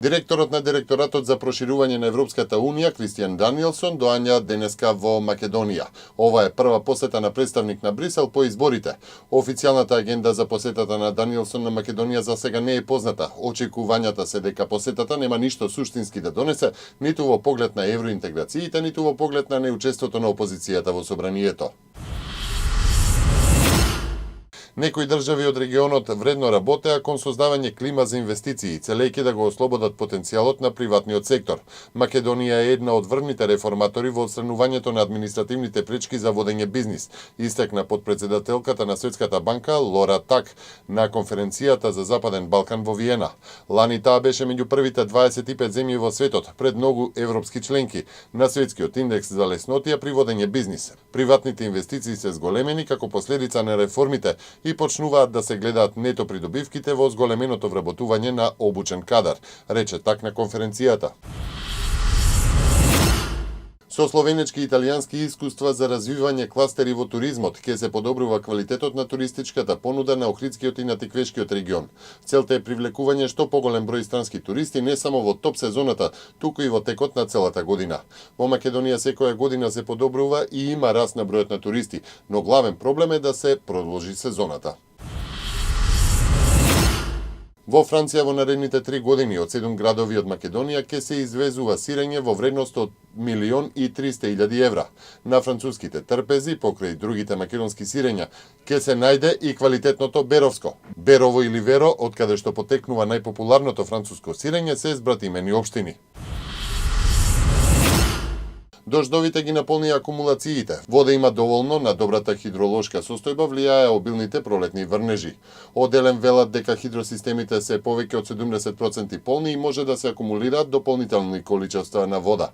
Директорот на Директоратот за проширување на Европската Унија, Кристијан Даниелсон, доаѓа денеска во Македонија. Ова е прва посета на представник на Брисел по изборите. Официјалната агенда за посетата на Даниелсон на Македонија за сега не е позната. Очекувањата се дека посетата нема ништо суштински да донесе, ниту во поглед на евроинтеграциите, ниту во поглед на неучеството на опозицијата во собранието. Некои држави од регионот вредно работеа кон создавање клима за инвестиции, целејќи да го ослободат потенцијалот на приватниот сектор. Македонија е една од врвните реформатори во отстранувањето на административните пречки за водење бизнис, истакна подпредседателката на Светската банка Лора Так на конференцијата за Западен Балкан во Виена. Лани таа беше меѓу првите 25 земји во светот, пред многу европски членки, на светскиот индекс за леснотија при водење бизнис. Приватните инвестиции се зголемени како последица на реформите и почнуваат да се гледаат нето придобивките во зголеменото вработување на обучен кадар, рече Так на конференцијата. Со словенечки и италијански искуства за развивање кластери во туризмот, ќе се подобрува квалитетот на туристичката понуда на Охридскиот и на Тиквешкиот регион. Целта е привлекување што поголем број странски туристи не само во топ сезоната, туку и во текот на целата година. Во Македонија секоја година се подобрува и има раст на бројот на туристи, но главен проблем е да се продолжи сезоната. Во Франција во наредните 3 години од 7 градови од Македонија ќе се извезува сирење во вредност од 1.300.000 евра. На француските трпези, покрај другите македонски сирења, ќе се најде и квалитетното беровско. Берово или Веро, од каде што потекнува најпопуларното француско сирење, се збратимени општини. Дождовите ги наполни акумулациите. Вода има доволно, на добрата хидролошка состојба влијае обилните пролетни врнежи. Оделен велат дека хидросистемите се повеќе од 70% полни и може да се акумулираат дополнителни количества на вода.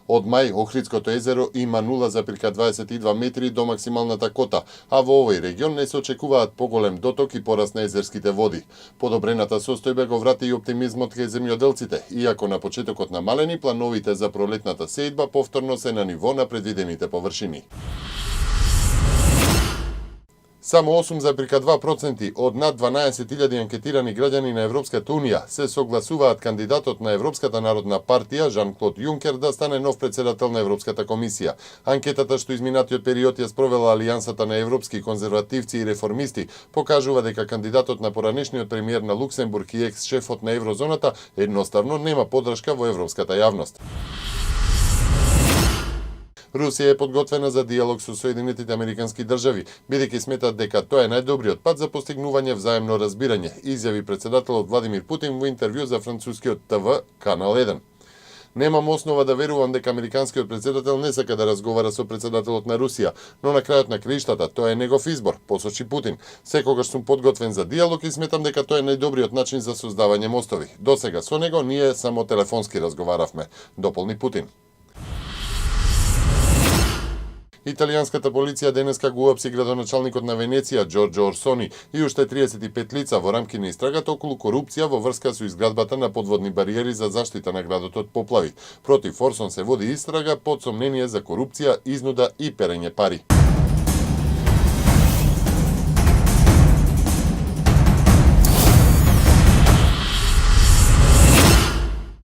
Од мај Охридското езеро има 0,22 метри до максималната кота, а во овој регион не се очекуваат поголем доток и пораст на езерските води. Подобрената состојба го врати и оптимизмот кај земјоделците, иако на почетокот намалени, плановите за пролетната сејдба повторно се на ниво на предвидените површини. Само 8,2% од над 12.000 анкетирани граѓани на Европската Унија се согласуваат кандидатот на Европската народна партија Жан-Клод Јункер да стане нов председател на Европската комисија. Анкетата што изминатиот период ја спровела Алијансата на европски конзервативци и реформисти покажува дека кандидатот на поранешниот премиер на Луксембург и екс-шефот на еврозоната едноставно нема поддршка во европската јавност. Русија е подготвена за диалог со Соединетите Американски држави, бидејќи сметат дека тоа е најдобриот пат за постигнување взаемно разбирање, изјави председателот Владимир Путин во интервју за францускиот ТВ Канал 1. Немам основа да верувам дека американскиот председател не сака да разговара со председателот на Русија, но на крајот на краиштата тоа е негов избор, посочи Путин. Секогаш сум подготвен за диалог и сметам дека тоа е најдобриот начин за создавање мостови. Досега со него ние само телефонски разговаравме, дополни Путин. Италијанската полиција денеска го уапси градоначалникот на Венеција Џорџо Орсони и уште 35 лица во рамки на истрагата околу корупција во врска со изградбата на подводни бариери за заштита на градот од поплави. Против Орсон се води истрага под сомнение за корупција, изнуда и перење пари.